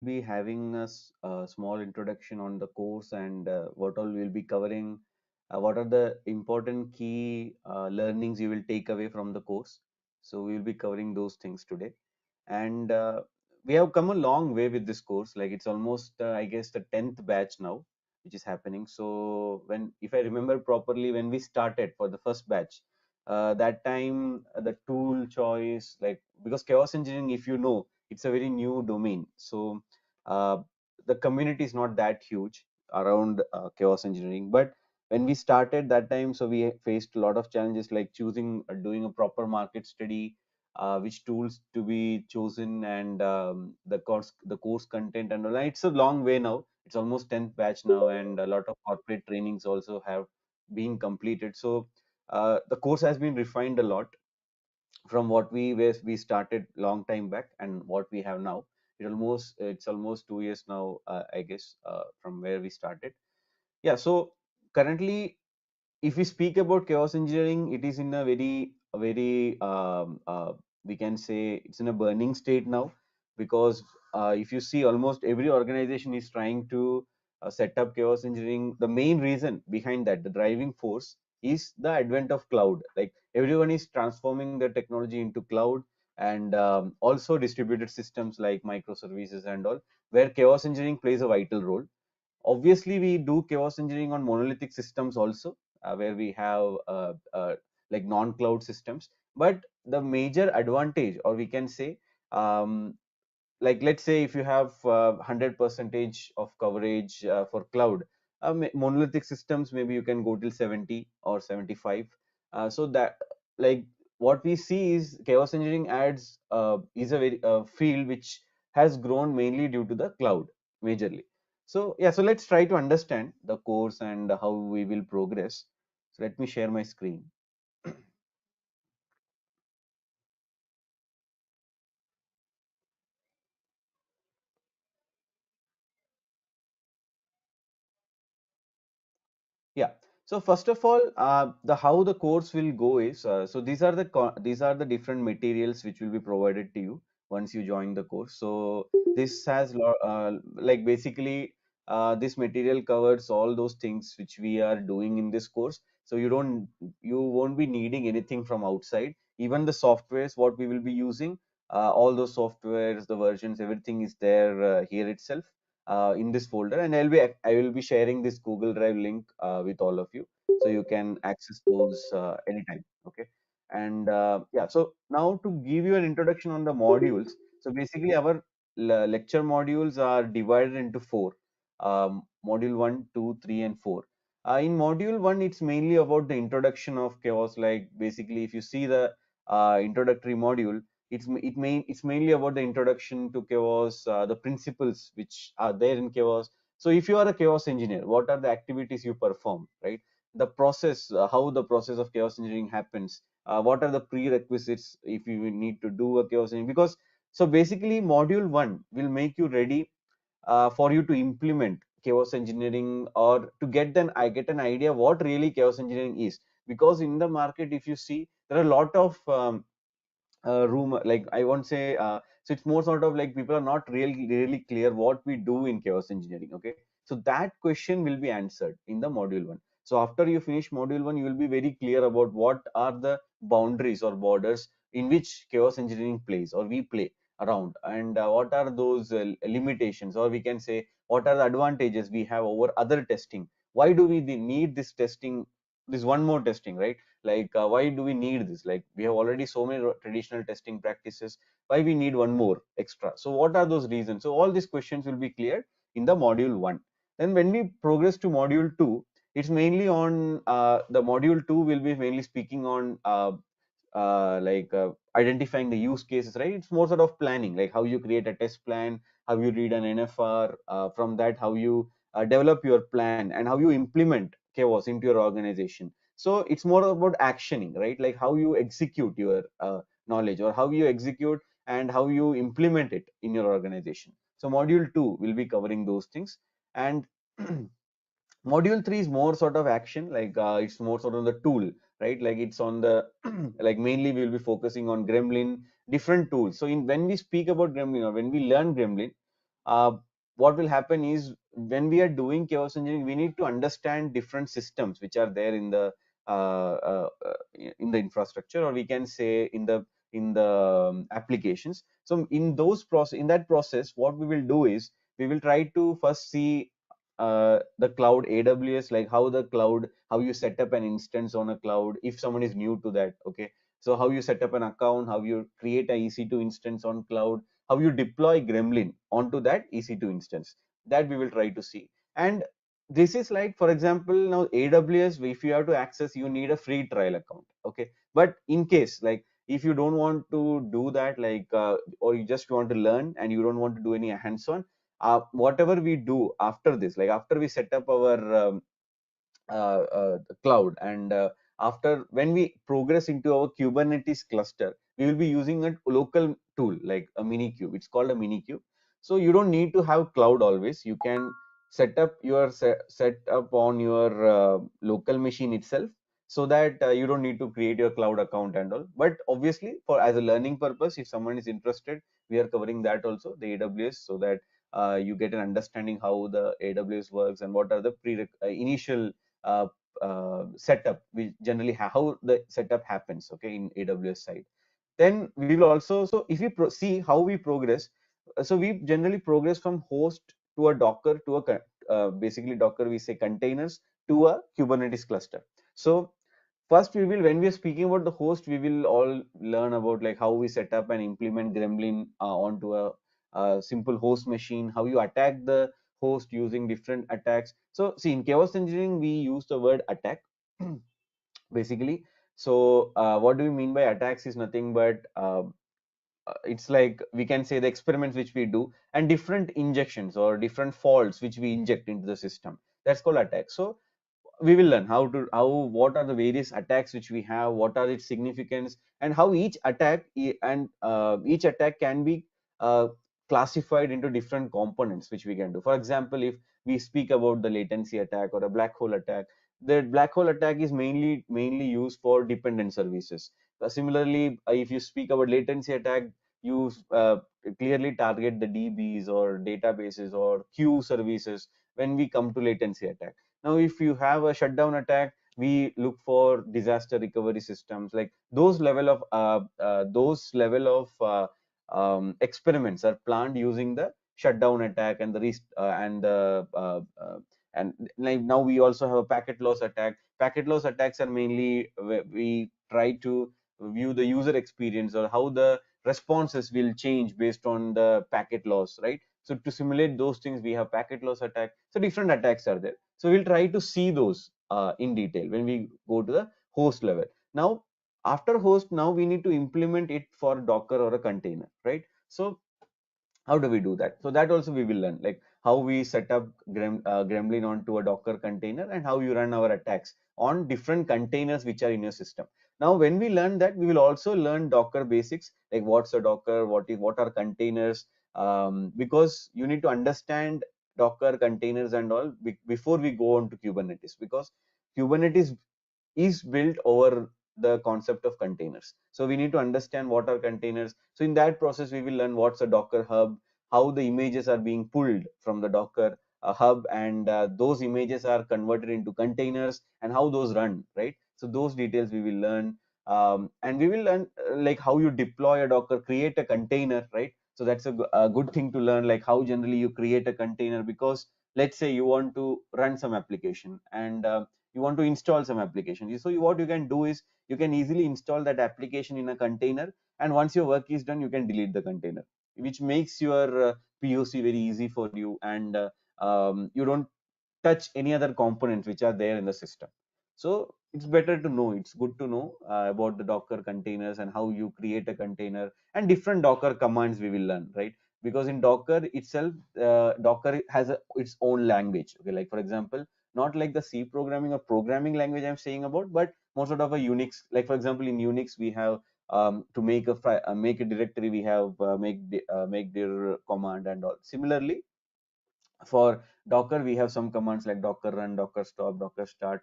be having a small introduction on the course and what all we'll be covering, what are the important key learnings you will take away from the course. So we will be covering those things today. And we have come a long way with this course. Like it's almost, I guess, the 10th batch now, which is happening. So when, if I remember properly, when we started for the first batch, that time the tool choice, like because chaos engineering, if you know, it's a very new domain. So uh, the community is not that huge around chaos engineering. But when we started that time, so we faced a lot of challenges like choosing, doing a proper market study, which tools to be chosen, and the course content and all that. It's a long way now. It's almost 10th batch now, and a lot of corporate trainings also have been completed. So the course has been refined a lot from what we started long time back and what we have now. It's almost 2 years now, I guess, from where we started. Yeah. So currently, if we speak about chaos engineering, it is in a very we can say it's in a burning state now, because if you see, almost every organization is trying to set up chaos engineering. The main reason behind that, the driving force, is the advent of cloud. Like everyone is transforming the technology into cloud, and also distributed systems like microservices and all, where chaos engineering plays a vital role. Obviously, we do chaos engineering on monolithic systems also, where we have like non-cloud systems. But the major advantage, or we can say, um, like let's say if you have 100 percentage of coverage for cloud, monolithic systems, maybe you can go till 70 or 75. So that, like, what we see is chaos engineering adds is a very field which has grown mainly due to the cloud majorly. So yeah, so let's try to understand the course and how we will progress. So let me share my screen. Yeah. So first of all, the how the course will go is, so these are the different materials which will be provided to you once you join the course. So this has like basically this material covers all those things which we are doing in this course. So you won't be needing anything from outside. Even the softwares what we will be using, all those softwares, the versions, everything is there here itself in this folder, and I will be sharing this Google Drive link with all of you, so you can access those anytime. Okay. And yeah, so now to give you an introduction on the modules. So basically, our lecture modules are divided into four: module 1, 2, 3, and 4. In module 1, it's mainly about the introduction of chaos. Like basically, if you see the introductory module, it's mainly about the introduction to chaos, the principles which are there in chaos. So if you are a chaos engineer, what are the activities you perform, right? The process, how the process of chaos engineering happens, what are the prerequisites if you need to do a chaos engineering. Because so basically, module 1 will make you ready for you to implement chaos engineering, or to get an idea what really chaos engineering is. Because in the market, if you see, there are a lot of rumor, like I won't say, so it's more sort of like people are not really clear what we do in chaos engineering. Okay. So that question will be answered in the module 1. So after you finish module 1, you will be very clear about what are the boundaries or borders in which chaos engineering plays, or we play around, and what are those limitations, or we can say what are the advantages we have over other testing. Why do we need this testing, this one more testing, right? Like why do we need this? Like we have already so many traditional testing practices, why we need one more extra? So what are those reasons? So all these questions will be cleared in the module 1. Then when we progress to module 2, it's mainly on the module 2 will be mainly speaking on identifying the use cases, right? It's more sort of planning, like how you create a test plan, how you read an NFR, from that how you develop your plan, and how you implement chaos into your organization. So it's more about actioning, right? Like how you execute your knowledge, or how you execute and how you implement it in your organization. So module 2 will be covering those things. And module 3 is more sort of action, like it's more sort of the tool, right? Like it's on the like mainly we will be focusing on Gremlin, different tools. So in when we speak about Gremlin, or when we learn Gremlin, uh, what will happen is when we are doing chaos engineering, we need to understand different systems which are there in the infrastructure, or we can say in the applications. So in that process, what we will do is we will try to first see the cloud AWS, like how you set up an instance on a cloud if someone is new to that. Okay, so how you set up an account, how you create a EC2 instance on cloud, how you deploy Gremlin onto that EC2 instance, that we will try to see. And this is like, for example, now AWS, if you have to access, you need a free trial account. Okay, but in case like if you don't want to do that, or you just want to learn and you don't want to do any hands-on, whatever we do after this, like after we set up our cloud, and after when we progress into our Kubernetes cluster, we will be using a local tool like a Minikube. It's called a Minikube. So you don't need to have cloud always. You can set up on your local machine itself, so that you don't need to create your cloud account and all. But obviously, for as a learning purpose, if someone is interested, we are covering that also, the AWS, so that you get an understanding how the AWS works and what are the initial uh, setup. We generally how the setup happens, okay, in AWS side. Then we will also, so if we see how we progress, so we generally progress from host to a Docker to a basically Docker, we say containers, to a Kubernetes cluster. So first we will, when we are speaking about the host, we will all learn about like how we set up and implement Gremlin onto a simple host machine, how you attack the host using different attacks. So see, in chaos engineering, we use the word attack basically. So what do we mean by attacks is nothing but it's like we can say the experiments which we do and different injections or different faults which we inject into the system. That's called attack. So we will learn how what are the various attacks which we have, what are its significance, and how each attack can be uh, classified into different components which we can do. For example, if we speak about the latency attack or a black hole attack, the black hole attack is mainly used for dependent services. Similarly, if you speak about latency attack, you clearly target the DBs or databases or queue services when we come to latency attack. Now, if you have a shutdown attack, we look for disaster recovery systems. Like those level of experiments are planned using the shutdown attack and the and like now we also have a packet loss attack. Packet loss attacks are mainly we try to view the user experience or how the responses will change based on the packet loss, right? So to simulate those things, we have packet loss attack. So different attacks are there. So we'll try to see those in detail when we go to the host level. Now, after host, now we need to implement it for Docker or a container, right? So how do we do that? So that also we will learn, like how we set up Gremlin onto a Docker container and how you run our attacks on different containers which are in your system. Now, when we learn that, we will also learn Docker basics, like what's a Docker, what are containers, because you need to understand Docker containers and all before we go on to Kubernetes, because Kubernetes is built over the concept of containers. So we need to understand what are containers. So in that process, we will learn what's a Docker hub, how the images are being pulled from the Docker hub, and those images are converted into containers and how those run, right? So those details we will learn. And we will learn like how you deploy a Docker, create a container, right? So that's a good thing to learn, like how generally you create a container, because let's say you want to run some application and you want to install some application. So what you can do is you can easily install that application in a container, and once your work is done, you can delete the container, which makes your POC very easy for you, and you don't touch any other components which are there in the system. So it's better to know, it's good to know about the Docker containers and how you create a container and different Docker commands we will learn, right? Because in Docker itself, Docker has its own language. Okay, like for example, not like the C programming or programming language I'm saying about, but more sort of a Unix. Like for example, in Unix we have to make a directory, we have make dir command and all. Similarly, for Docker, we have some commands like docker run, docker stop, docker start,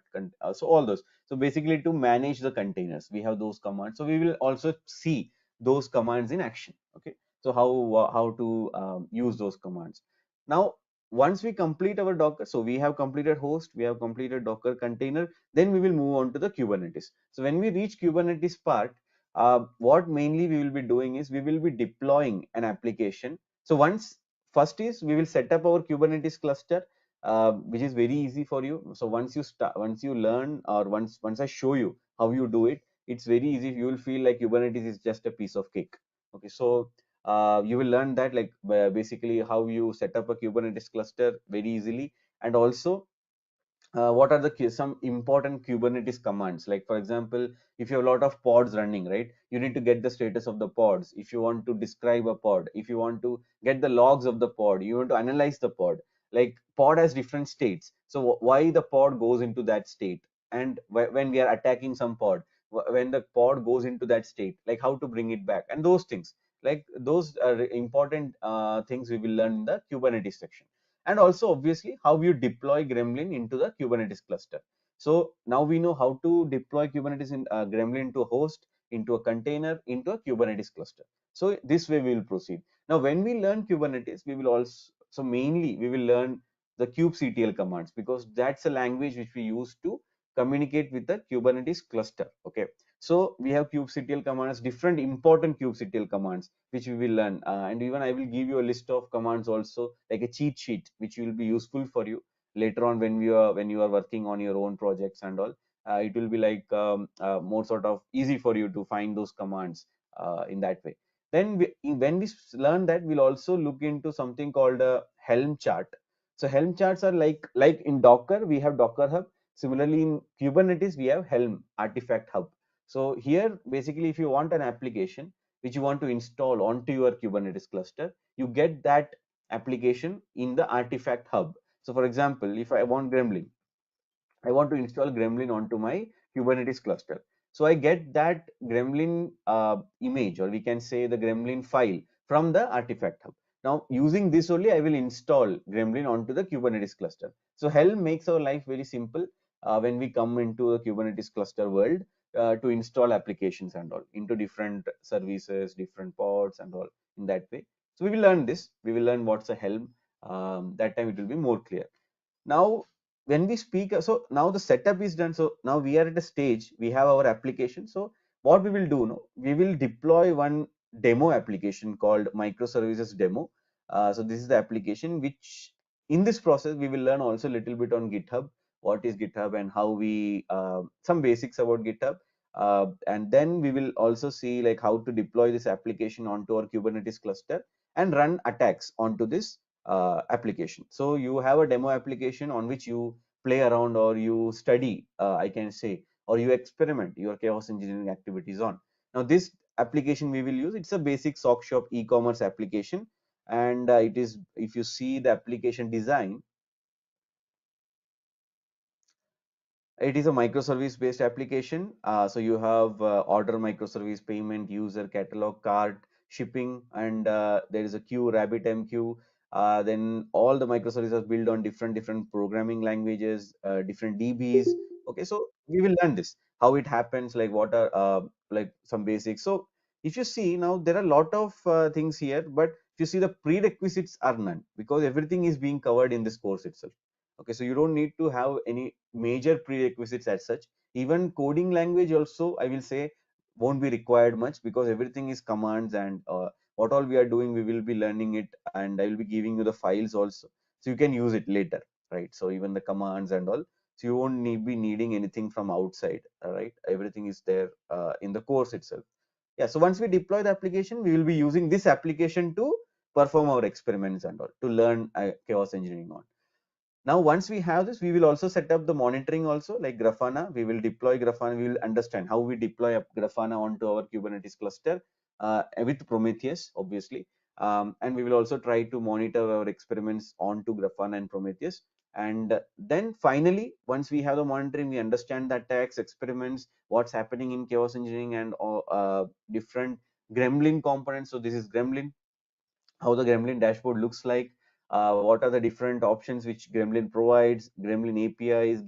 so all those. So basically, to manage the containers, we have those commands. So we will also see those commands in action. Okay. So how to use those commands. Now, once we complete our Docker, so we have completed host, we have completed Docker container, then we will move on to the Kubernetes. So when we reach Kubernetes part, what mainly we will be doing is we will be deploying an application. So once first is we will set up our Kubernetes cluster, which is very easy for you. So once you learn, or once I show you how you do it, it's very easy. You will feel like Kubernetes is just a piece of cake. Okay, so you will learn that, like basically how you set up a Kubernetes cluster very easily, and also what are the some important Kubernetes commands. Like for example, if you have a lot of pods running, right, you need to get the status of the pods. If you want to describe a pod, if you want to get the logs of the pod, you want to analyze the pod. Like pod has different states, so why the pod goes into that state, and when we are attacking some pod, when the pod goes into that state, like how to bring it back, and those things, like those are important things we will learn in the Kubernetes section. And also obviously how you deploy Gremlin into the Kubernetes cluster. So now we know how to deploy Kubernetes in Gremlin into a host, into a container, into a Kubernetes cluster. So this way we will proceed. Now when we learn Kubernetes, we will also, so mainly we will learn the kubectl commands, because that's a language which we use to communicate with the Kubernetes cluster. Okay, so we have kubectl commands, different important kubectl commands which we will learn, and even I will give you a list of commands also, like a cheat sheet, which will be useful for you later on when you are working on your own projects and all. It will be like more sort of easy for you to find those commands in that way. Then when we learn that, we'll also look into something called a Helm chart. So Helm charts are like in Docker we have Docker Hub. Similarly in Kubernetes we have Helm artifact hub. So here basically if you want an application which you want to install onto your Kubernetes cluster, you get that application in the artifact hub. So for example, if I want Gremlin, I want to install Gremlin onto my Kubernetes cluster. So I get that Gremlin image, or we can say the Gremlin file from the artifact hub. Now using this only, I will install Gremlin onto the Kubernetes cluster. So Helm makes our life very simple when we come into the Kubernetes cluster world to install applications and all into different services, different pods and all in that way. So we will learn this. We will learn what's a Helm. That time it will be more clear. Now when we speak, so now the setup is done, so now we are at a stage, we have our application. So what we will do now, we will deploy one demo application called microservices demo. So this is the application which, in this process we will learn also a little bit on GitHub, what is GitHub and how we some basics about GitHub, and then we will also see like how to deploy this application onto our Kubernetes cluster and run attacks onto this application. So you have a demo application on which you play around, or you study, I can say, or you experiment your chaos engineering activities on. Now this application we will use, it's a basic sock shop e-commerce application, and it is, if you see the application design, it is a microservice based application. So you have order microservice, payment, user, catalog, cart, shipping, and there is a queue, rabbit mq. Then all the microservices are built on different programming languages, different dbs. Okay, so we will learn this, how it happens, like what are like some basics. So if you see now, there are a lot of things here, but if you see, the prerequisites are none, because everything is being covered in this course itself. Okay, so you don't need to have any major prerequisites as such. Even coding language also, I will say, won't be required much, because everything is commands, and what all we are doing, we will be learning it, and I will be giving you the files also, so you can use it later, right? So even the commands and all, so you won't be needing anything from outside. All right, everything is there in the course itself. Yeah, so once we deploy the application, we will be using this application to perform our experiments and all, to learn chaos engineering on. Now once we have this, we will also set up the monitoring also, like Grafana. We will deploy Grafana, we will understand how we deploy Grafana onto our Kubernetes cluster with Prometheus obviously. And we will also try to monitor our experiments onto Grafana and Prometheus. And then finally, once we have the monitoring, we understand the attacks, experiments, what's happening in chaos engineering, and different Gremlin components. So this is Gremlin, how the Gremlin dashboard looks like, what are the different options which Gremlin provides, Gremlin APIs,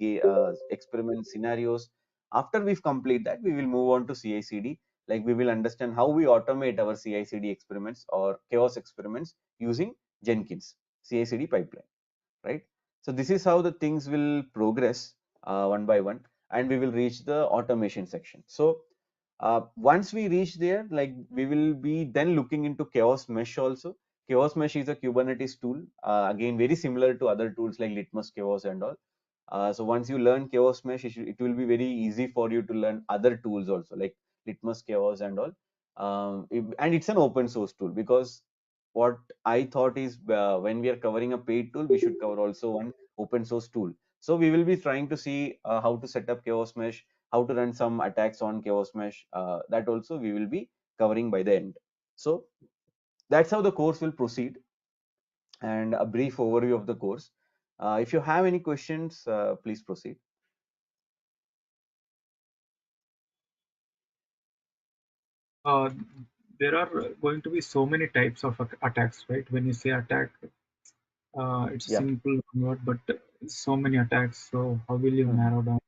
experiment scenarios. After we've complete that, we will move on to CI/CD, Like we will understand how we automate our CI/CD experiments or chaos experiments using Jenkins CI/CD pipeline, right? So this is how the things will progress one by one, and we will reach the automation section. So once we reach there, like we will be then looking into Chaos Mesh also. Chaos Mesh is a Kubernetes tool, again very similar to other tools like Litmus Chaos and all. So once you learn Chaos Mesh, it will be very easy for you to learn other tools also like Litmus Chaos and all. And it's an open source tool, because what I thought is when we are covering a paid tool, we should cover also one open source tool. So we will be trying to see how to set up Chaos Mesh, how to run some attacks on Chaos Mesh. That also we will be covering by the end. So that's how the course will proceed, and a brief overview of the course. If you have any questions, please proceed. Uh, there are going to be so many types of attacks, right? When you say attack, it's a Yeah. simple word, but so many attacks. So how will you Mhm. narrow down?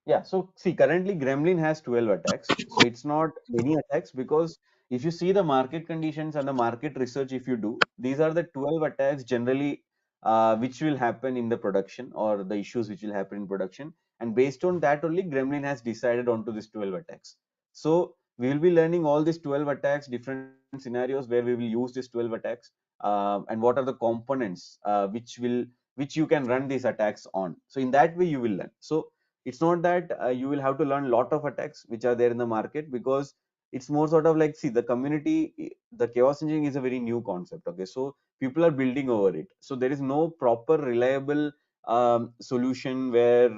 Yeah, so see, currently Gremlin has 12 attacks. So it's not many attacks, because if you see the market conditions and the market research, if you do, these are the 12 attacks generally which will happen in the production, or the issues which will happen in production. And based on that only, Gremlin has decided onto these 12 attacks. So we will be learning all these 12 attacks, different scenarios where we will use these 12 attacks, and what are the components which you can run these attacks on. So in that way you will learn. So it's not that you will have to learn a lot of attacks which are there in the market, because it's more sort of like, see, the community, the chaos engineering is a very new concept. Okay, so people are building over it, so there is no proper reliable solution where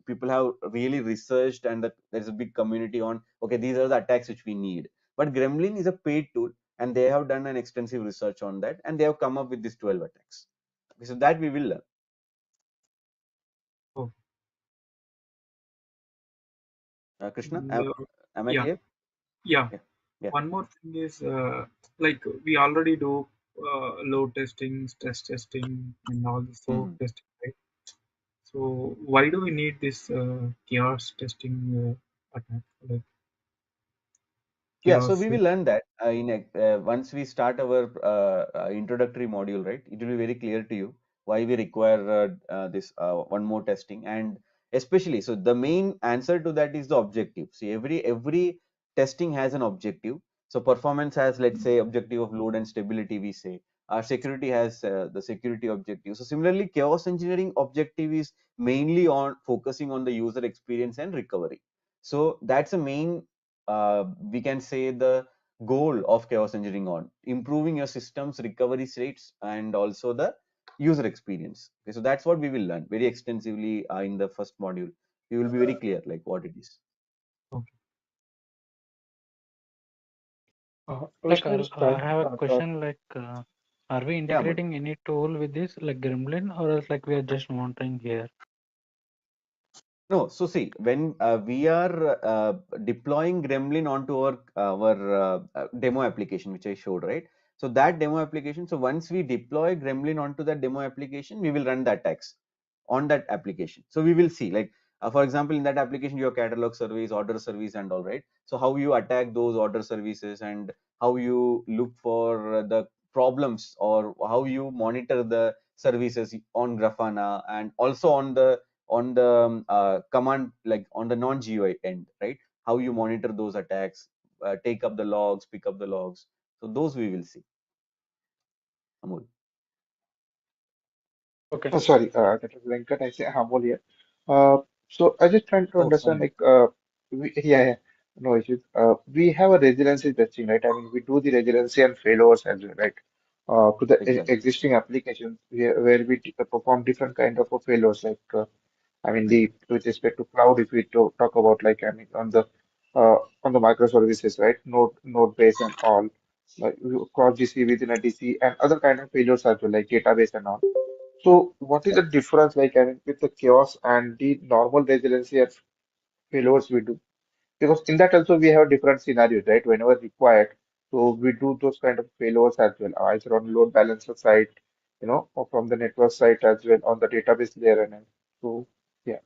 people have really researched, and there's a big community on, okay, these are the attacks which we need. But Gremlin is a paid tool, and they have done an extensive research on that, and they have come up with these 12 attacks. Okay, so that we will learn. Oh, Krishna, and, am I yeah, clear? yeah. Yeah, yeah. One more thing is like we already do load testing, stress testing, and all the soak Mhm. testing, right? So why do we need this chaos testing attack, like Yeah, so chaos? we will learn that once we start our introductory module, right? It will be very clear to you why we require this one more testing, and especially, so the main answer to that is the objective. See, every testing has an objective. So performance has, let's say, objective of load and stability. We say our security has the security objective. So similarly, chaos engineering objective is mainly on focusing on the user experience and recovery. So that's a main, we can say, the goal of chaos engineering, on improving your system's recovery rates and also the user experience. Okay, so that's what we will learn very extensively in the first module. We will be very clear like what it is. Okay. Like, Question is I trying have a to question, like, are we Yeah, Amol. integrating any tool with this, like Gremlin, or else like we are just monitoring here? No, so see, when we are deploying Gremlin onto our demo application, which I showed, right? So that demo application, so once we deploy Gremlin onto that demo application, we will run the attacks on that application. So we will see, like, for example, in that application, your catalog service, order service, and all, right? So how you attack those order services, and how you look for the problems, or how you monitor the services on Grafana, and also on the command, like on the non-GUI end, right? How you monitor those attacks, take up the logs, pick up the logs. So those we will see, Amol. Okay. Sorry, that was Venkat. I say Amol here. Uh, so I just trying to Oh, understand, sorry. like, yeah, no issues. We have a resiliency testing, right? I mean, we do the resiliency and failovers as well, right? To the Exactly. existing applications where we perform different kind of failures, like, I mean, Mhm. the with respect to cloud, if we talk about, like, I mean, on the microservices, right? Node base and all, like cross GC within a DC and other kind of failures as well, like database and all. So what is Yeah. the difference, like, I mean, with the chaos and the normal resiliency and failures we do? Because in that also we have different scenarios, right? Whenever required, so we do those kind of failures as well, either on load balancer side, or from the network side as well on the database layer and all. So yeah.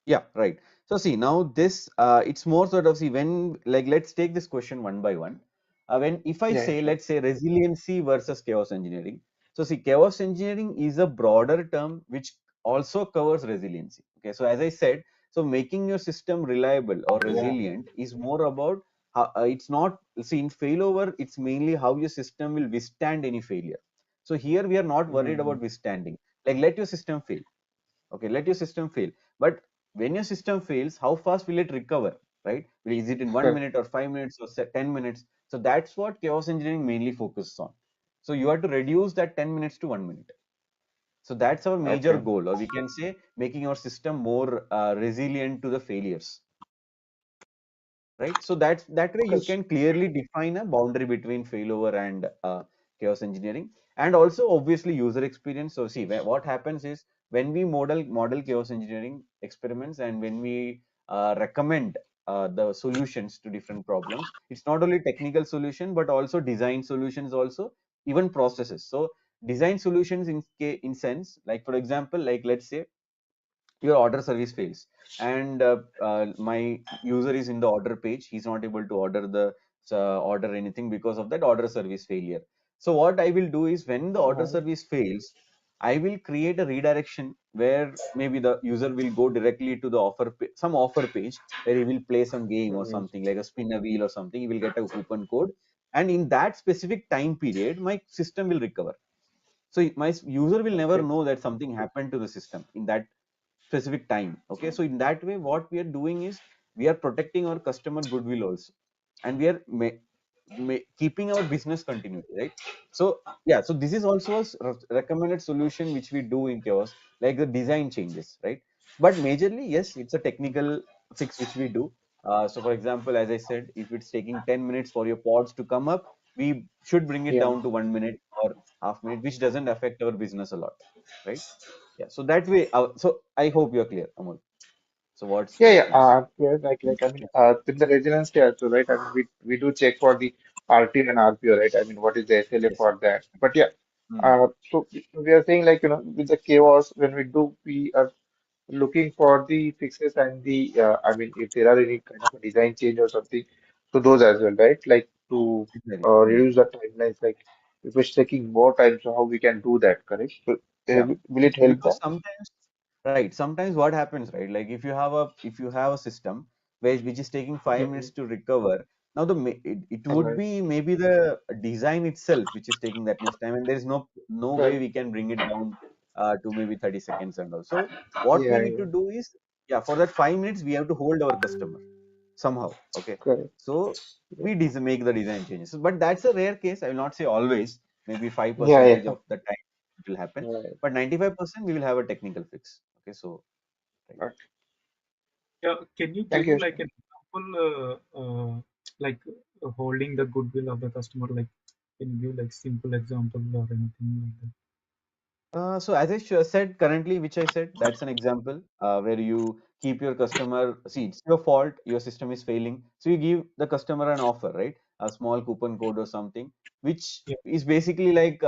Yeah, right. So see now this it's more sort of see when like let's take this question one by one. When if I Yeah, say sure. let's say resiliency versus chaos engineering. So see chaos engineering is a broader term which also covers resiliency. Okay, so as I said, so making your system reliable or Yeah. resilient is more about how, it's not see in failover it's mainly how your system will withstand any failure. So here we are not worried Mm-hmm. about withstanding. Like let your system fail. Okay, let your system fail, but when your system fails, how fast will it recover, right? Is it in 1 minute or 5 minutes or 10 minutes? So that's what chaos engineering mainly focuses on. So you have to reduce that 10 minutes to 1 minute. So that's our major Okay. goal, or we can say making our system more resilient to the failures, right? So that way you Because can clearly define a boundary between failover and chaos engineering, and also obviously user experience. So see what happens is when we model chaos engineering experiments and when we recommend the solutions to different problems, it's not only technical solution but also design solutions, also even processes. So design solutions in sense like for example like let's say your order service fails and my user is in the order page, he's not able to order the order anything because of that order service failure. So what I will do is when the order right. service fails, I will create a redirection where maybe the user will go directly to the some offer page where he will play some game or Mm-hmm. something like a spin a wheel or something, he will get a coupon code, and in that specific time period my system will recover. So my user will never Okay. know that something happened to the system in that specific time. Okay, so in that way what we are doing is we are protecting our customer goodwill also, and we are keeping our business continuity, right? So yeah, so this is also a recommended solution which we do in chaos, like the design changes, right? But majorly yes, it's a technical fix which we do. So for example, as I said, if it's taking 10 minutes for your pods to come up, we should bring it Yeah. down to 1 minute or half minute, which doesn't affect our business a lot, right? Yeah, so that way, so I hope you're clear, Amol. So what's Yeah, the yeah. things? Yeah, I mean, with the resiliency also, right? I mean, we do check for the RT and RPO, right? I mean, what is the SLA Yes. for that? But yeah, Hmm. so we are saying like, with the chaos, when we do, we are looking for the fixes and the, I mean, if there are any kind of a design change or something, to those as well, right? Like to Exactly. Hmm. reduce the timelines, like if it's taking more time, so how we can do that, correct? So, Yeah. will it So help because that? sometimes, right, sometimes what happens, right? Like if you have a system which is taking 5 minutes Mhm. to recover, now it would Right, be maybe the design itself which is taking that much time, and there is no way right. we can bring it down to maybe 30 seconds and all. So what we Yeah, need yeah, to do is, yeah, for that 5 minutes we have to hold our customer somehow. Okay, correct. so Yeah, we make the design changes, but that's a rare case. I will not say always. Maybe 5 yeah, percentage yeah. of the time it will happen, Right. but 95% we will have a technical fix. Okay, so right. Okay. Yeah, can you Thank give you, like Isha. an example, like holding the goodwill of the customer? Like, can you give like simple example or anything like that? So as I said currently, which I said, that's an example where you keep your customer. See, it's your fault. Your system is failing. So you give the customer an offer, right? A small coupon code or something, which Yeah, is basically like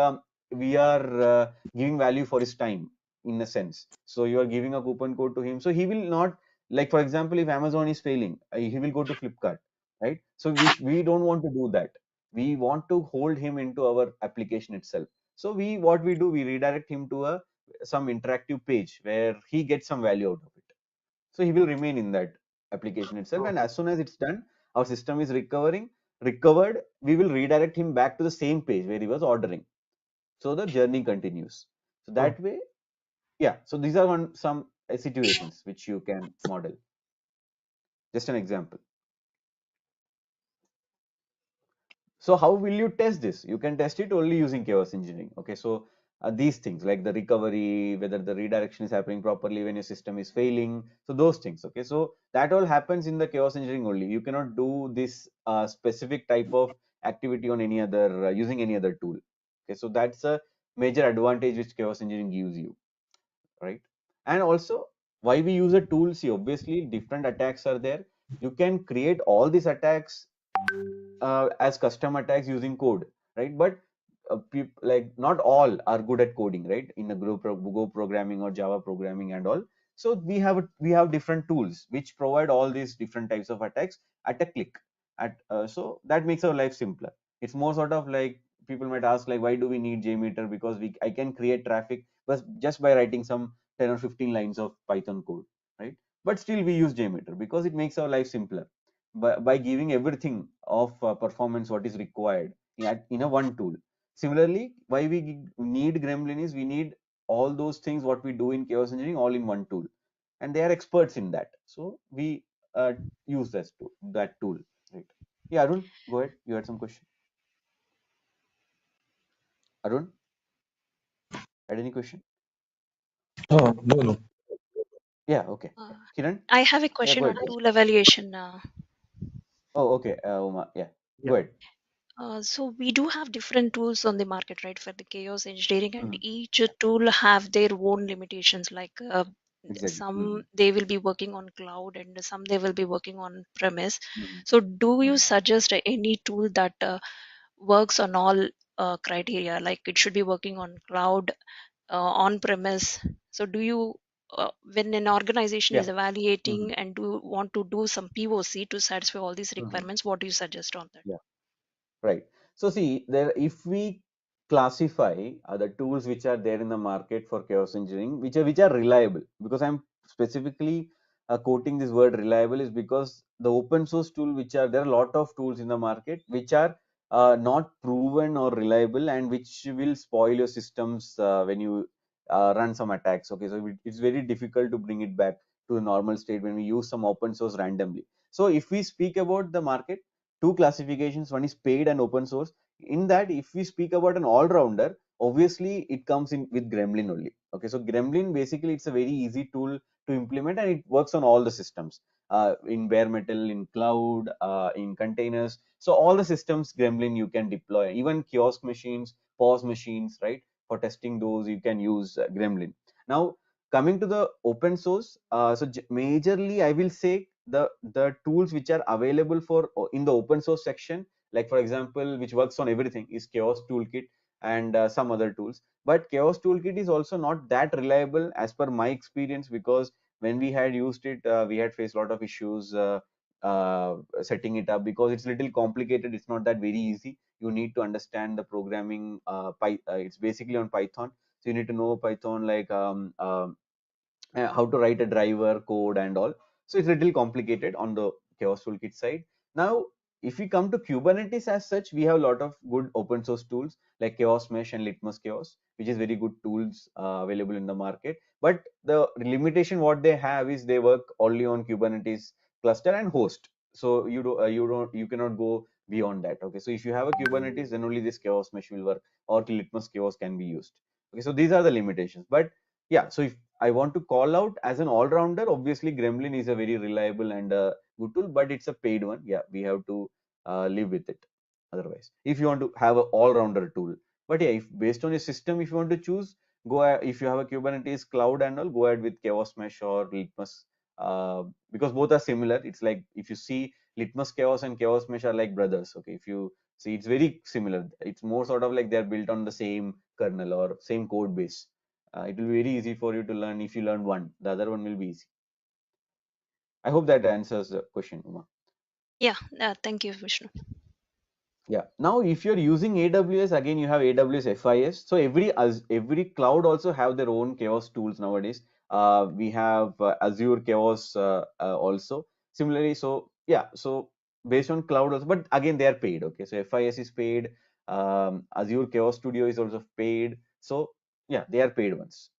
we are giving value for his time in a sense. So you are giving a coupon code to him. So he will not, like for example, if Amazon is failing, he will go to Flipkart, right? So we don't want to do that. We want to hold him into our application itself. So what we do, we redirect him to a some interactive page where he gets some value out of it. So he will remain in that application itself, and Okay. as soon as it's done, our system is recovered, we will redirect him back to the same page where he was ordering. So the journey continues. So Oh, that way, yeah. So these are some situations which you can model. Just an example. So how will you test this? You can test it only using chaos engineering. Okay, so these things like the recovery, whether the redirection is happening properly when your system is failing. So those things. Okay, so that all happens in the chaos engineering only. You cannot do this specific type of activity on any other using any other tool. Okay, so that's a major advantage which chaos engineering gives you, right? And also why we use a tool. See, obviously different attacks are there. You can create all these attacks as custom attacks using code, right? But like not all are good at coding, right? In a Go programming or Java programming and all. So we have different tools which provide all these different types of attacks at a click. So that makes our life simpler. It's more sort of like, people might ask like, why do we need Jmeter? Because I can create traffic but just by writing some 10 or 15 lines of Python code, right? But still we use Jmeter because it makes our life simpler by giving everything of performance what is required in a one tool. Similarly, why we need Gremlin is we need all those things what we do in chaos engineering all in one tool, and they are experts in that. So we uh, use that tool, right? Yeah, Arun, go ahead. You had some question. Arun, had any question? Oh, no, no. Yeah, okay. Uh, Kiran, I have a yeah, go question ahead, on please. tool evaluation. Oh, okay. Uma, yeah, Yeah. go ahead. So we do have different tools on the market, right, for the chaos engineering, and Mhm. each tool have their own limitations. Like Exactly. some they will be working on cloud, and some they will be working on premise. Mhm. So do you Mhm. suggest any tool that works on all criteria? Like it should be working on cloud, on premise. So do you when an organization Yeah. is evaluating Mhm. and do want to do some POC to satisfy all these Mhm. requirements, what do you suggest on that? Yeah. Right. So see, there if we classify the tools which are there in the market for chaos engineering, which are reliable, because I'm specifically quoting this word reliable is because the open source tool which are there are a lot of tools in the market which are not proven or reliable and which will spoil your systems when you run some attacks. Okay, so it's very difficult to bring it back to the normal state when we use some open source randomly. So if we speak about the market, two classifications, one is paid and open source. In that, if we speak about an all-rounder, obviously it comes in with Gremlin only. Okay, so Gremlin basically it's a very easy tool to implement and it works on all the systems, in bare metal, in cloud, in containers. So all the systems Gremlin you can deploy, even kiosk machines, POS machines, right? For testing those you can use Gremlin. Now coming to the open source, so majorly I will say the tools which are available for in the open source section, like for example which works on everything, is chaos toolkit and some other tools. But chaos toolkit is also not that reliable as per my experience, because when we had used it, we had faced a lot of issues setting it up, because it's little complicated. It's not that very easy. You need to understand the programming. It's basically on Python, so you need to know Python, like how to write a driver code and all. So it's a little complicated on the chaos toolkit side. Now if we come to Kubernetes as such, we have a lot of good open source tools like chaos mesh and litmus chaos, which is very good tools available in the market. But the limitation what they have is they work only on Kubernetes cluster and host. So you cannot go beyond that. Okay, so if you have a Kubernetes, then only this chaos mesh will work, or litmus chaos can be used. Okay, so these are the limitations. But yeah, so if I want to call out as an all-rounder, obviously Gremlin is a very reliable and good tool, but it's a paid one. Yeah, we have to live with it. Otherwise, if you want to have an all-rounder tool, but yeah, if based on your system, if you want to choose, if you have a Kubernetes cloud and all, go ahead with Chaos Mesh or Litmus, because both are similar. It's like if you see Litmus Chaos and Chaos Mesh are like brothers. Okay, if you see, it's very similar. It's more sort of like they're built on the same kernel or same code base. It will be very easy for you to learn. If you learn one, the other one will be easy. I hope that answers the question, Uma. Yeah, thank you, Vishnu. Yeah. Now, if you're using AWS, again, you have AWS FIS. So every cloud also have their own chaos tools nowadays. We have Azure Chaos also. Similarly, so yeah, so based on cloud also, but again, they are paid. Okay, so FIS is paid. Azure Chaos Studio is also paid. So yeah, they are paid ones.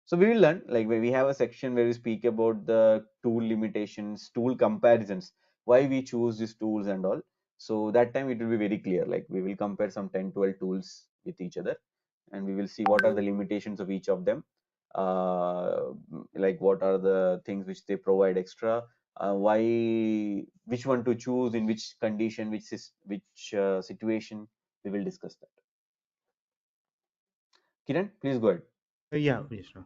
So we will learn, like we have a section where we speak about the tool limitations, tool comparisons, why we choose these tools and all. So that time it will be very clear. Like we will compare some 10, 12 tools with each other, and we will see what are the limitations of each of them. Like what are the things which they provide extra, which one to choose in which condition, which situation. We will discuss that. Kiran, please go ahead. Yeah, Vishnu.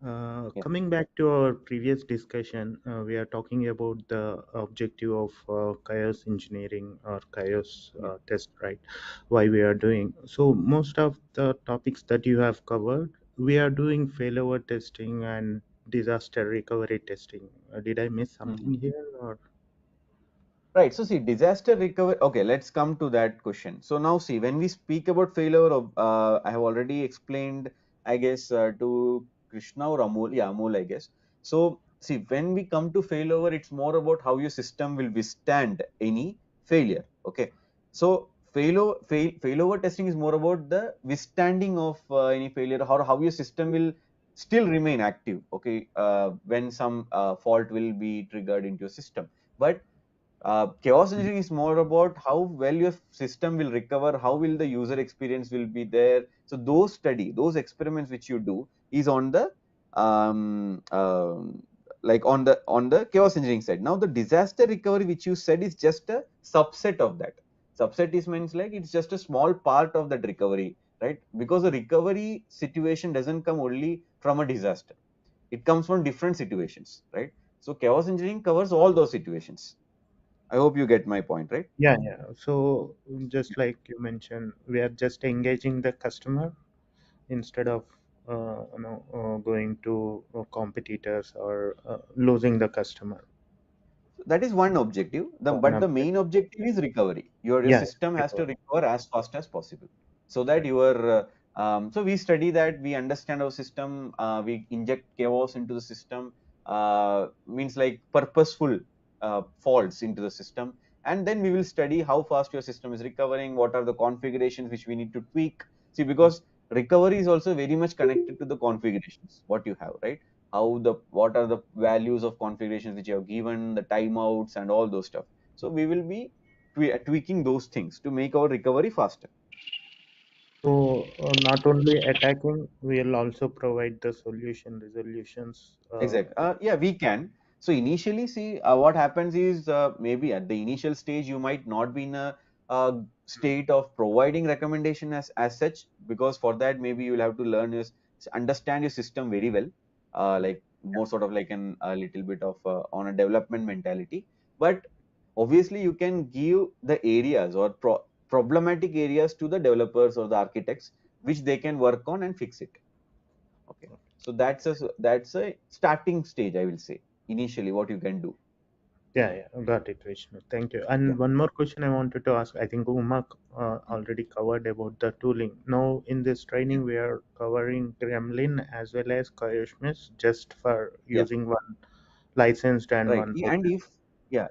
Yeah. Coming back to our previous discussion, we are talking about the objective of chaos engineering or chaos Yeah. test, right? Why we are doing. So most of the topics that you have covered, we are doing failover testing and disaster recovery testing. Did I miss Mhm. something here, or? Right. So see, disaster recovery. Okay, let's come to that question. So now see, when we speak about failure of, I have already explained, I guess, to Krishna or Amol. Yeah, Amol, I guess. So see, when we come to failover, it's more about how your system will withstand any failure. Okay. So failover testing is more about the withstanding of any failure, or how your system will still remain active. Okay. When some fault will be triggered into your system, but chaos engineering is more about how well your system will recover, how will the user experience will be there. So those experiments which you do is on the like on the chaos engineering side. Now the disaster recovery which you said is just a subset of that. Subset is means like it's just a small part of that recovery, right? Because the recovery situation doesn't come only from a disaster; it comes from different situations, right? So chaos engineering covers all those situations. I hope you get my point, right? Yeah, yeah. So just like you mentioned, we are just engaging the customer instead of going to competitors or losing the customer. So that is one objective. One But the object. main objective is recovery. Your Yeah, system has to recovery. recover as fast as possible, so that Right. your so we study that, we understand our system, we inject chaos into the system, means like purposeful faults into the system, and then we will study how fast your system is recovering, what are the configurations which we need to tweak. See, because recovery is also very much connected to the configurations what you have, right? How the what are the values of configurations which you have given, the timeouts and all those stuff. So we will be tweaking those things to make our recovery faster. So not only attacking, we'll also provide the solution resolutions. Exactly. Yeah, we can. So initially, see, what happens is maybe at the initial stage, you might not be in a state of providing recommendation as such, because for that, maybe you will have to learn is understand your system very well, like more sort of like a little bit of on a development mentality. But obviously, you can give the areas or problematic areas to the developers or the architects, which they can work on and fix it. Okay. So that's a starting stage, I will say, initially what you can do. Yeah, yeah, got it, Vishnu. Thank you. Yeah. And one more question I wanted to ask. I think Uma Mm. already covered about the tooling. Now, in this Yeah. training, we are covering Gremlin as well as Koyoshmis just for Yeah. using one licensed and Right. one And open.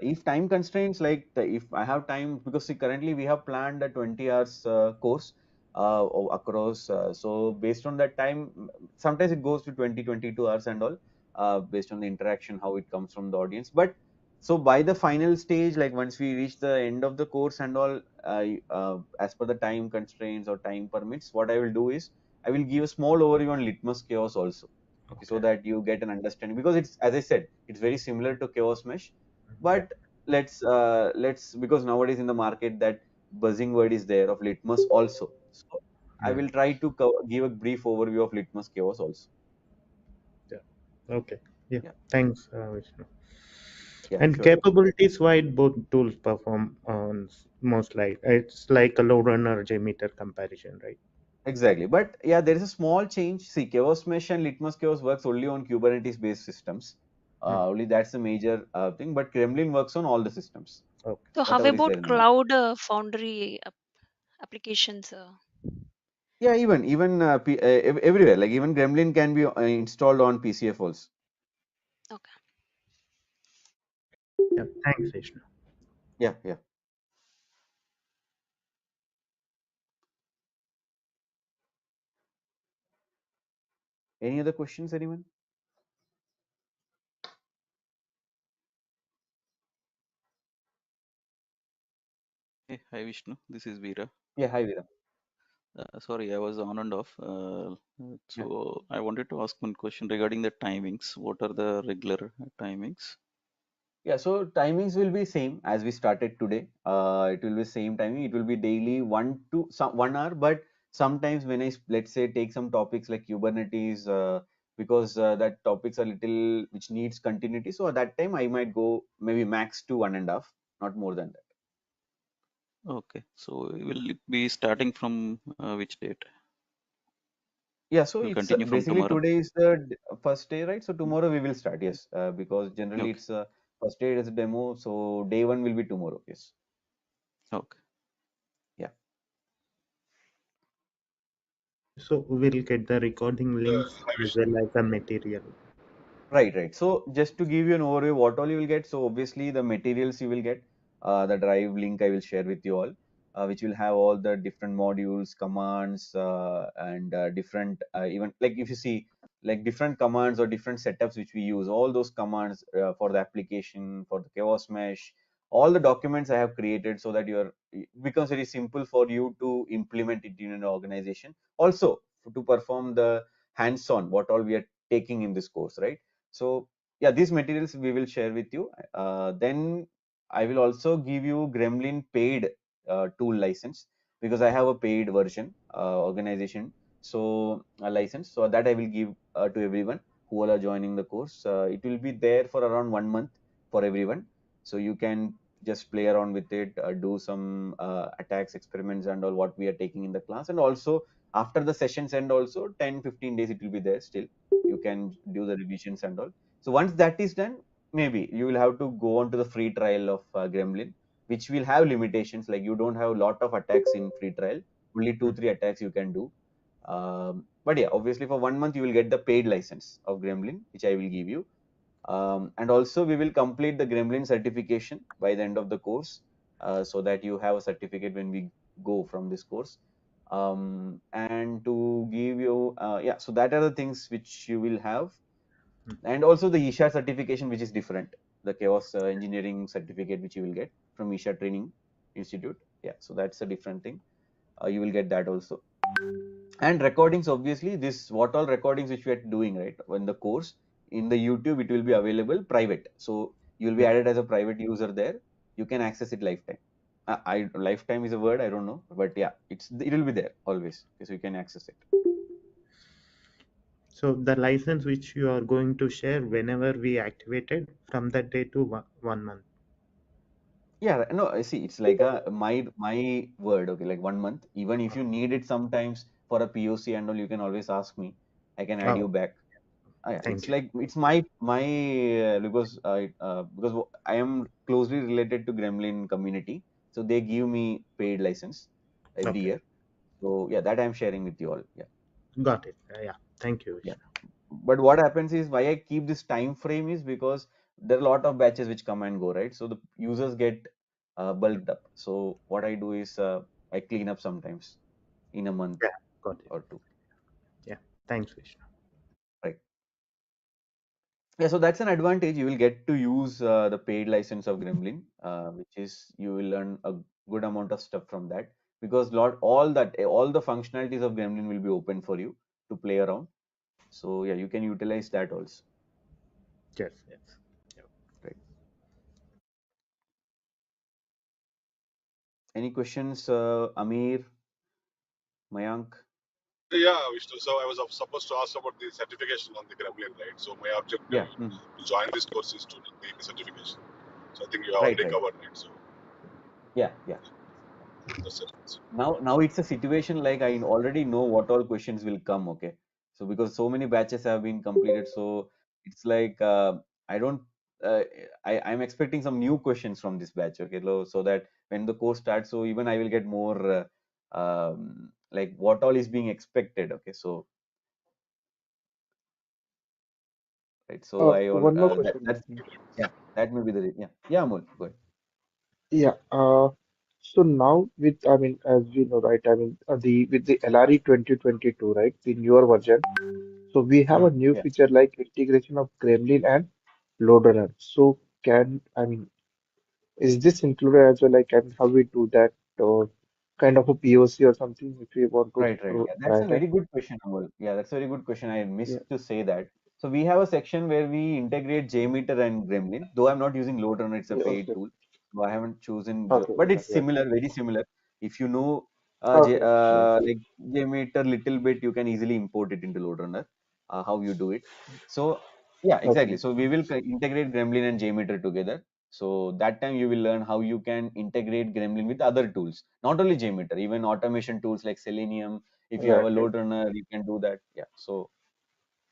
if time constraints, like if I have time, because see, currently we have planned a 20 hours course across. So based on that time, sometimes it goes to 20, 22 hours and all, based on the interaction, how it comes from the audience. But so by the final stage, like once we reach the end of the course and all, as per the time constraints or time permits, what I will do is I will give a small overview on Litmus Chaos also. Okay, so Okay. that you get an understanding, because it's, as I said, it's very similar to chaos mesh. Yeah. But let's because nowadays in the market that buzzing word is there of Litmus also. So I Mm. will try to give a brief overview of Litmus Chaos also. Yeah. Okay. Yeah. Yeah. Thanks, Vishnu. Yeah, And sure. capabilities wise, both tools perform on most like it's like a LoadRunner Jmeter comparison, right? Exactly. But yeah, there is a small change. See, Chaos Mesh and Litmus Chaos works only on Kubernetes based systems. Mm. Only that's the major thing. But Kremlin works on all the systems, Okay. So how whatever is there about in the market. cloud foundry applications? Yeah, even everywhere. Like even Gremlin can be installed on PCF also. Okay. Yeah. Thanks, Vishnu. Yeah, yeah. Any other questions, anyone? Hey, hi Vishnu, this is Veera. Yeah, hi Veera. Sorry, I was on and off. Yeah. So I wanted to ask one question regarding the timings. What are the regular timings? Yeah, so timings will be same as we started today. It will be same timing. It will be daily 1 hour. But sometimes when let's say take some topics like Kubernetes, because that topics are little which needs continuity. So at that time I might go maybe max to 1.5, not more than that. Okay, so will it be starting from which date? Yeah, so Will it's continue from basically tomorrow? today is the first day, right? So tomorrow we will start, yes, because generally Okay. it's first day is a demo, so day one will be tomorrow, yes. Okay. Yeah. So we'll get the recording links Hi, as Vishnu. well as the material. Right, right. So just to give you an overview, what all you will get. So obviously the materials you will get, the drive link I will share with you all, which will have all the different modules, commands, and different even like if you see like different commands or different setups which we use, all those commands for the application, for the chaos mesh, all the documents I have created so that it becomes very simple for you to implement it in an organization. Also to perform the hands-on, what all we are taking in this course, right? So yeah, these materials we will share with you. Then I will also give you Gremlin paid tool license because I have a paid version organization. So a license, so that I will give to everyone who all are joining the course. It will be there for around 1 month for everyone. So you can just play around with it, do some attacks, experiments and all what we are taking in the class. And also after the sessions end also 10-15 days it will be there still. You can do the revisions and all. So once that is done, maybe you will have to go on to the free trial of Gremlin, which will have limitations. Like you don't have a lot of attacks in free trial, only two, three attacks you can do. But yeah, obviously for 1 month you will get the paid license of Gremlin, which I will give you. And also we will complete the Gremlin certification by the end of the course, so that you have a certificate when we go from this course. And to give you, yeah, so that are the things which you will have. And also the Isha certification, which is different, the chaos engineering certificate, which you will get from Isha Training Institute. Yeah, so that's a different thing. You will get that also. And recordings, obviously, this what all recordings which we are doing, right? When the course in the YouTube, it will be available private. So you will be added as a private user there. You can access it lifetime. Lifetime is a word I don't know, but yeah, it will be there always, so you can access it. So the license which you are going to share whenever we activate it from that day to 1 month. Yeah, no, I see. It's like a my word, okay, like 1 month. Even if you need it sometimes for a POC and all, you can always ask me. I can add you Oh, back. Yeah, it's thank you. like it's my because I am closely related to Gremlin community, so they give me paid license every Okay, year. So yeah, that I'm sharing with you all. Yeah, got it. Yeah, thank you, yeah. Vishnu. But what happens is why I keep this time frame is because there are a lot of batches which come and go, right? So the users get bulked up. So what I do is I clean up sometimes in a month Yeah, got it. or two, Yeah, thanks, Vishnu. right? Yeah, so that's an advantage. You will get to use the paid license of Gremlin, which is you will learn a good amount of stuff from that because all the functionalities of Gremlin will be open for you to play around. So yeah, you can utilize that also, Yes, yes. Yeah. right? Any questions, Amir, Mayank? Yeah, Vishnu. So I was supposed to ask about the certification on the Gremlin, right? So my objective Yeah, mhm. to join this course is to do the certification. So I think you have Right, already right. covered it. So Yeah, yeah. that's it. Now it's a situation like I already know what all questions will come. Okay, so because so many batches have been completed, so it's like I don't. Uh, I'm expecting some new questions from this batch. Okay, so that when the course starts, so even I will get more like what all is being expected. Okay, so right, so One more question. that's yeah, that may be the yeah, yeah, Amol, good. Yeah. So now I mean, as we know, right? I mean, with the LRE 2022, right? The newer version. So we have a new Yeah. feature like integration of Gremlin and LoadRunner. So is this included as well? Like, and how we do that, or kind of a POC or something if we want to Right, right. Yeah, that's try a that? very good question, Amol. Yeah, that's a very good question. I Yeah. missed to say that. So we have a section where we integrate Jmeter and Gremlin. Though I'm not using LoadRunner, it's a Yeah, paid okay. tool. So I haven't chosen, Okay. but it's Yeah. similar, very similar. If you know Okay. Sure. Like Jmeter little bit, you can easily import it into LoadRunner. How you do it. So yeah, exactly. Okay. So we will integrate Gremlin and Jmeter together. So that time you will learn how you can integrate Gremlin with other tools, not only Jmeter, even automation tools like Selenium, If you have Right, a right. load runner, you can do that. Yeah. So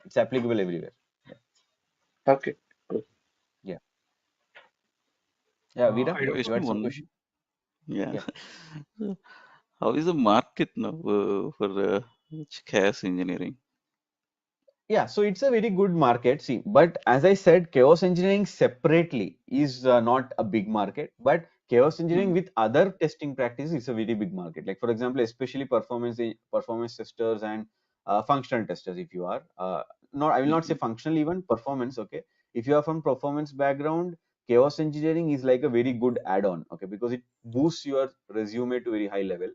it's applicable everywhere. Yeah. Okay, good. Yeah. Yeah. Veera, I Yeah, don't you Vishnu, had know. some one. question? Yeah. Yeah. How is the market now for chaos engineering? Yeah, so it's a very good market. See, but as I said, chaos engineering separately is not a big market, but chaos engineering Mm, with other testing practices is a very big market. Like for example, especially performance testers and functional testers. If you are not, I will not say mm, functional, even performance. Okay, if you are from performance background, chaos engineering is like a very good add-on. Okay, because it boosts your resume to very high level.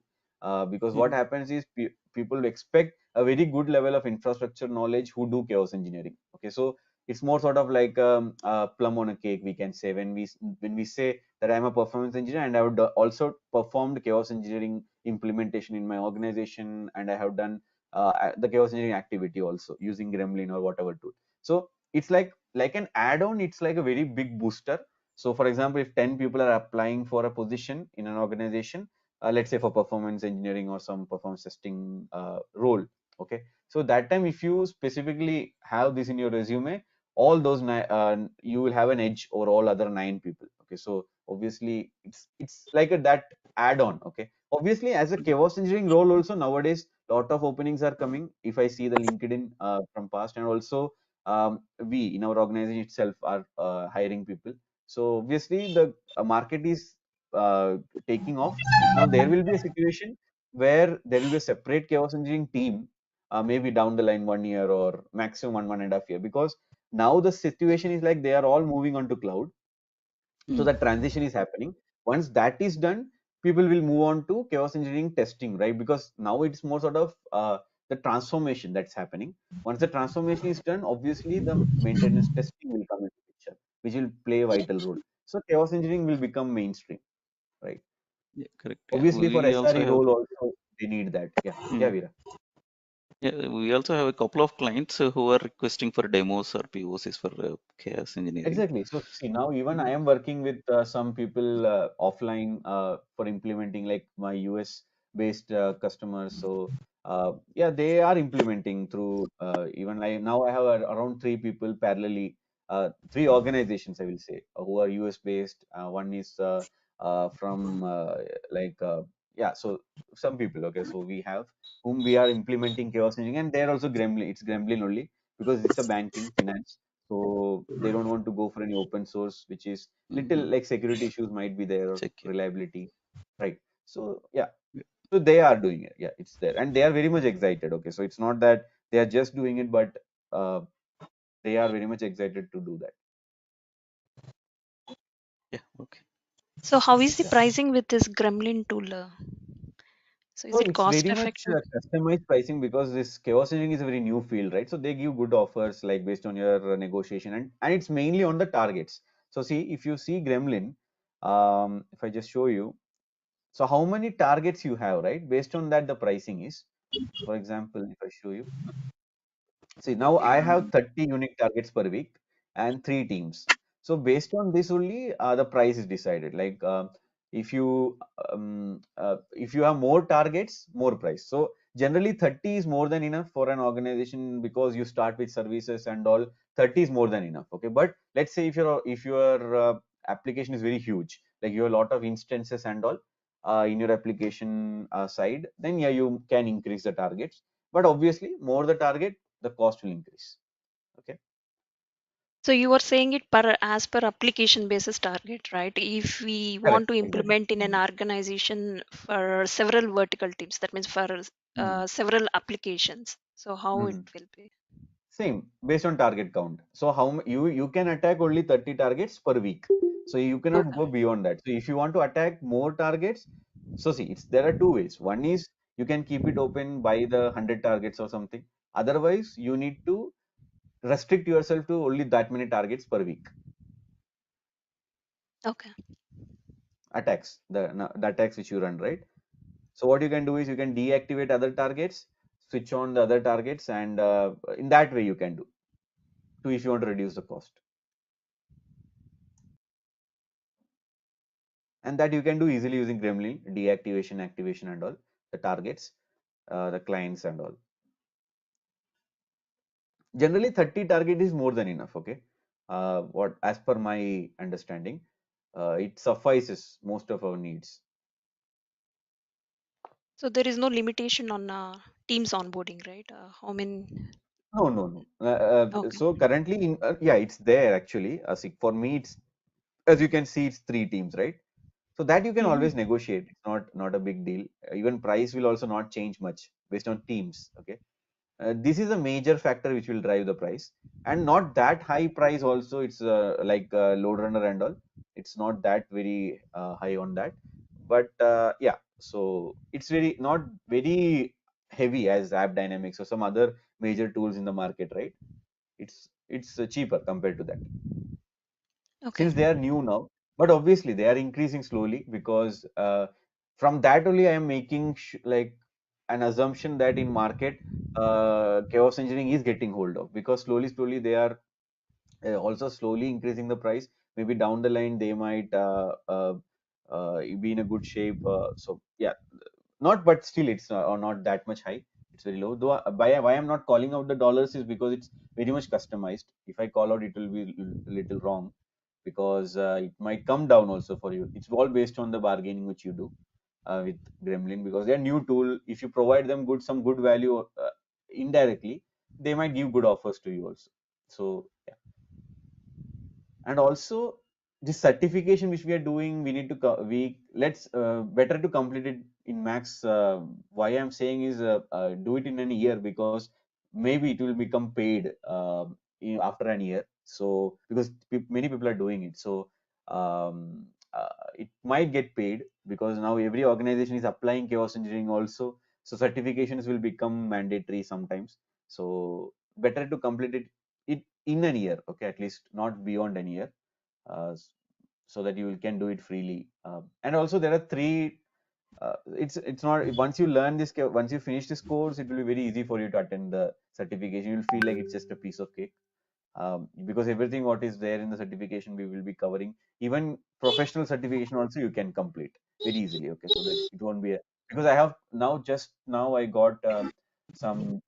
Because what mm, happens is people expect a very good level of infrastructure knowledge who do chaos engineering. Okay, so it's more sort of like a plum on a cake, we can say, when we say that I'm a performance engineer and I would also performed chaos engineering implementation in my organization, and I have done the chaos engineering activity also using Gremlin or whatever tool. So it's like an add-on. It's like a very big booster. So for example, if 10 people are applying for a position in an organization, let's say for performance engineering or some performance testing role. Okay, so that time if you specifically have this in your resume, all those you will have an edge over all other 9 people. Okay, so obviously it's like that add-on. Okay, obviously as a mm, chaos engineering role also nowadays lot of openings are coming. If I see the LinkedIn from past, and also we in our organization itself are hiring people. So obviously the market is uh, taking off. Now there will be a situation where there will be a separate chaos engineering team, maybe down the line 1 year or maximum one and a half year, because now the situation is like they are all moving on to cloud. So mm. that transition is happening. Once that is done, people will move on to chaos engineering testing, right? Because now it's more sort of the transformation that's happening. Once the transformation is done, obviously the maintenance testing will come into picture, which will play a vital role. So chaos engineering will become mainstream, right? Yeah, correct. Yeah, Obviously for we also SRE have. role also they need that. Yeah. Yeah, Mm. Veera. Yeah, we also have a couple of clients who are requesting for demos or POCs for chaos engineering. Exactly. So see, now even I Mm, am working with some people offline for implementing, like my US based customers. So yeah, they are implementing through even like now I have around 3 people parallelly, 3 organizations I will say, who are US based. One is from like yeah. So some people. Okay. So we have whom we are implementing chaos engineering, and they're also Gremlin. It's Gremlin only because it's a banking finance, so they don't want to go for any open source, which is little mm, like security issues might be there, or secure. reliability, right? So yeah, so they are doing it. Yeah, it's there, and they are very much excited. Okay, so it's not that they are just doing it, but uh, they are very much excited to do that. Yeah, okay. So how is the Yeah. pricing with this Gremlin tool? So is So it it's cost very much effective? customized pricing, because this chaos engineering is a very new field, right? So they give good offers like based on your negotiation, and it's mainly on the targets. So see, if you see Gremlin, if I just show you, so how many targets you have, right? Based on that, the pricing is. So for example, if I show you, see now I have 30 unique targets per week and 3 teams. So based on this only, the price is decided. Like if you have more targets, more price. So generally 30 is more than enough for an organization, because you start with services and all. 30 is more than enough. Okay, but let's say if your application is very huge, like you have a lot of instances and all in your application side, then yeah, you can increase the targets. But obviously, more the target, the cost will increase. Okay, So you are saying it per as per application basis target, right? If we correct, want to exactly. implement in an organization for several vertical teams, that means for Mhm. several applications. So how it Mhm. will be? Same based on target count. So you can attack only 30 targets per week. So you cannot Okay. go beyond that. So if you want to attack more targets, so see, there are 2 ways. One is you can keep it open by the 100 targets or something. Otherwise, you need to restrict yourself to only that many targets per week. Okay. Attacks, the attacks which you run, right? So what you can do is you can deactivate other targets, switch on the other targets, and in that way you can do to, if you want to reduce the cost. And that you can do easily using Gremlin deactivation, activation, and all the targets. the clients and all. Generally, 30 target is more than enough. Okay, what as per my understanding, it suffices most of our needs. So there is no limitation on Teams onboarding, right? How many? No, no, no. Okay. So currently, yeah, it's there actually. For me, it's as you can see, it's 3 teams, right? So that you can Hmm. always negotiate. It's not a big deal. Even price will also not change much based on teams. Okay, this is a major factor which will drive the price, and not that high price also. It's like LoadRunner and all. It's not that very high on that, but yeah. So it's very not very heavy as AppDynamics or some other major tools in the market, right? It's cheaper compared to that Okay. since they are new now. But obviously they are increasing slowly because from that only I am making like an assumption that in market chaos engineering is getting hold of, because slowly they are also slowly increasing the price. Maybe down the line they might be in a good shape. So yeah, not, but still it's not that much high. It's very low. Though why I'm not calling out the dollars is because it's very much customized. If I call out, it will be a little wrong, because it might come down also for you. It's all based on the bargaining which you do with Gremlin, because they're new tool. If you provide them some good value indirectly, they might give good offers to you also. So yeah. And also this certification which we are doing, we need to we let's better to complete it in max. Why I'm saying is do it in a year, because maybe it will become paid after an year. So because many people are doing it, so it might get paid, because now every organization is applying chaos engineering also. So certifications will become mandatory sometimes. So better to complete it in a year, okay, at least not beyond a year, uh, s- so that you can do it freely. And also there are three. It's not, once you learn this, once you finish this course, it will be very easy for you to attend the certification. You'll feel like it's just a piece of cake, because everything what is there in the certification we will be covering. Even professional certification also you can complete very easily. Okay, so that it won't be because I have now, just now I got some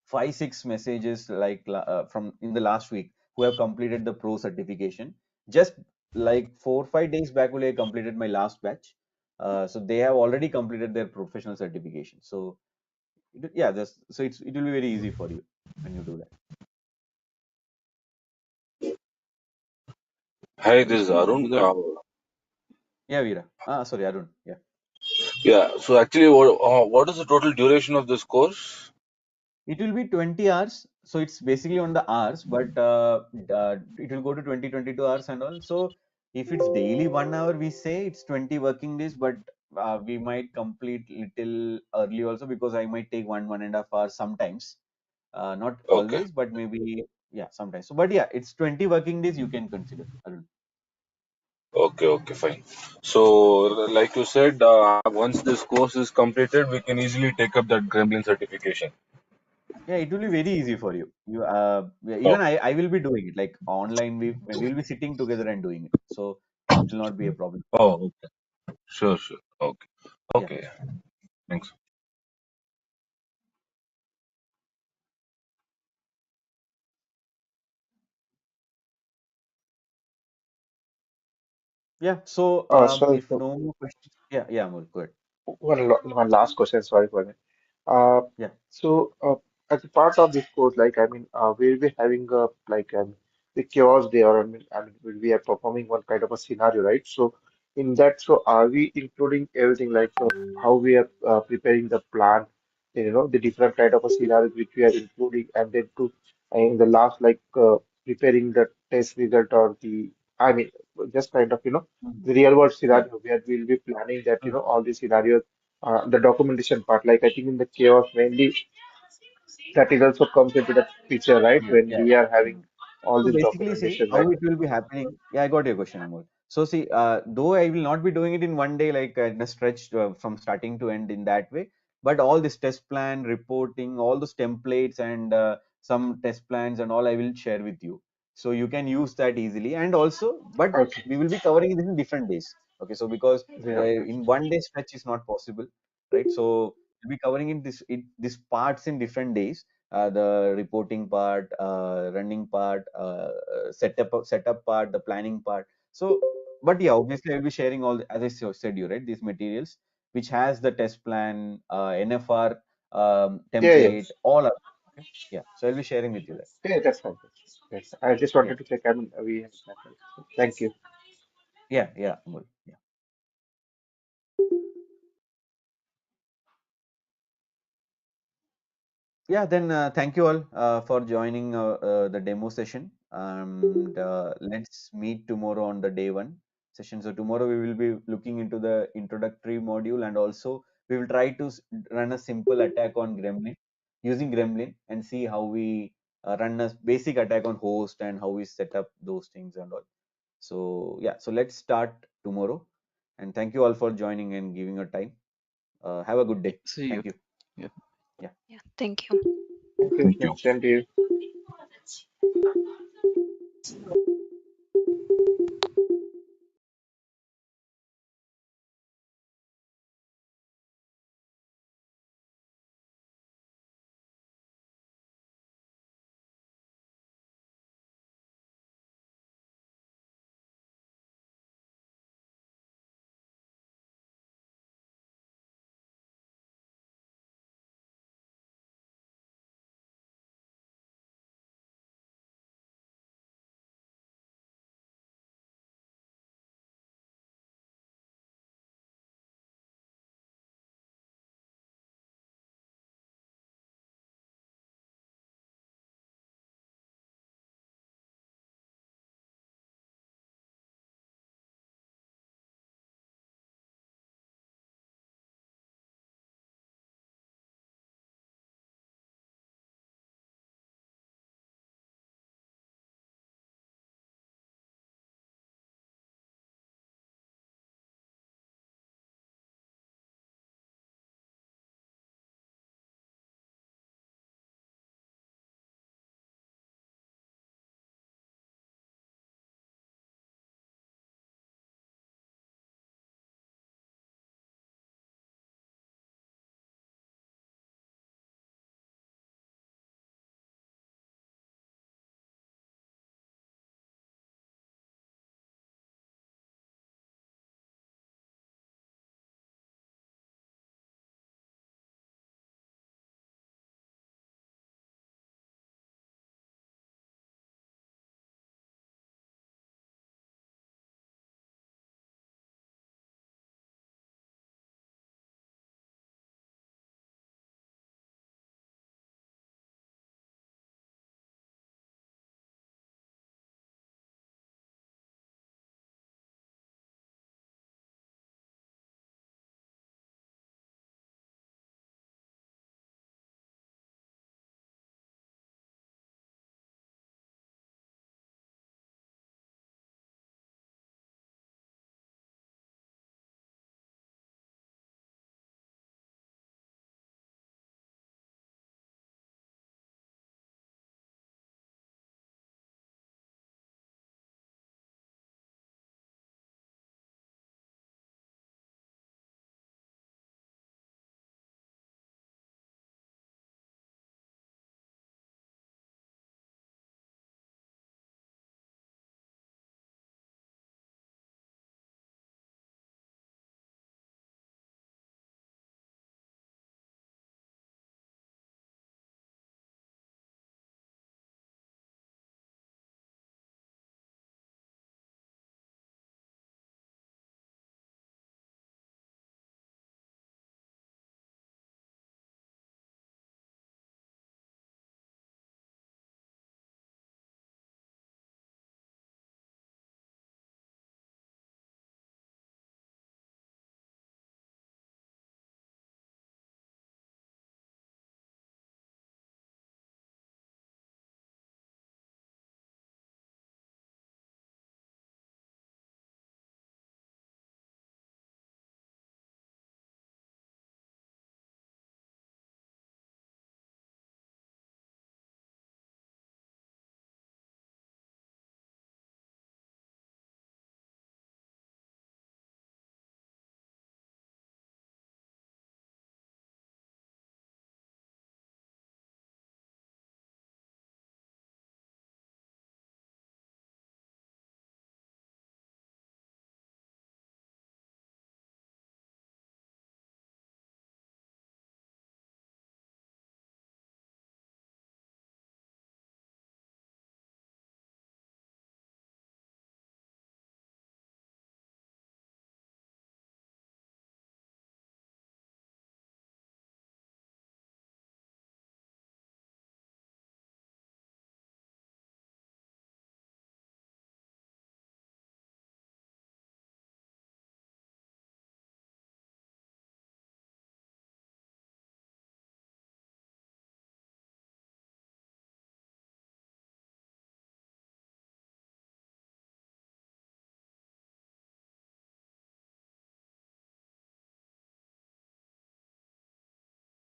5 6 messages like from in the last week, who have completed the pro certification. Just like 4 5 days back only I completed my last batch. So they have already completed their professional certification. So yeah, so it will be very easy for you when you do that. Hi, this is You Arun. got, yeah, Veera. Sorry, Arun. Yeah. Yeah, so actually, what is the total duration of this course? It will be 20 hours. So it's basically on the hours, but it will go to 20 22 hours and all. So if it's daily 1 hour, we say it's 20 working days, but we might complete little early also, because I might take 1 1.5 hours sometimes. Not Okay, always, but maybe, yeah, sometimes. So, but yeah, it's 20 working days you can consider, Arun. okay, fine. So, like you said, once this course is completed, we can easily take up that Gremlin certification. Yeah, it will be very easy for you. Yeah, Oh, even I will be doing it like online. We will be sitting together and doing it. So it will not be a problem. okay, sure. Okay, Yeah. okay, thanks. Yeah. So Sorry, if no more questions, yeah, Amol, go ahead. one last question. Sorry for that. Uh, Yeah. so, as a part of this course, like I mean, we'll be having the chaos day, or we are performing one kind of a scenario, right? So, in that, so are we including everything like how we are preparing the plan, the different kind of a scenarios which we are including, and then to in the last preparing the test result, or I mean, just kind of Mhm. the real world Yeah. scenario where we'll be planning that Mm. all the scenarios, the documentation part, like I think in the chaos mainly that is also comes into the picture, right? Yeah. When Yeah. we are Yeah. having all So this basically, see documentation, how right? it will be happening. Yeah, I got your question, Amol. So see, though I will not be doing it in one day, like in a stretch from starting to end in that way, but all this test plan, reporting, all those templates and some test plans and all, I will share with you. So you can use that easily. And also, but Okay. we will be covering it in different days. Okay, so because Yeah. in one day stretch is not possible, right? So We'll be covering this parts in different days. The reporting part, running part, setup part, the planning part. So, but yeah, obviously I'll be sharing all, as I said you, right, these materials which has the test plan, NFR Yeah, yeah, template, all of it. Okay. Yeah. So I'll be sharing with you that. yeah. That's fine. Yes, I just Yeah. wanted to check. I mean, we have that, right? So, thank you. Yeah. Yeah. Amol. Yeah. Yeah, then thank you all for joining the demo session. And let's meet tomorrow on the day one session. So tomorrow we will be looking into the introductory module, and also we will try to run a simple attack on Gremlin using Gremlin and see how we run a basic attack on host and how we set up those things and all. So yeah, so let's start tomorrow. And thank you all for joining and giving your time. Have a good day. See you. Thank you. Yeah. Yeah. Yeah, thank you. Thank you. Thank Yeah, you. same to you.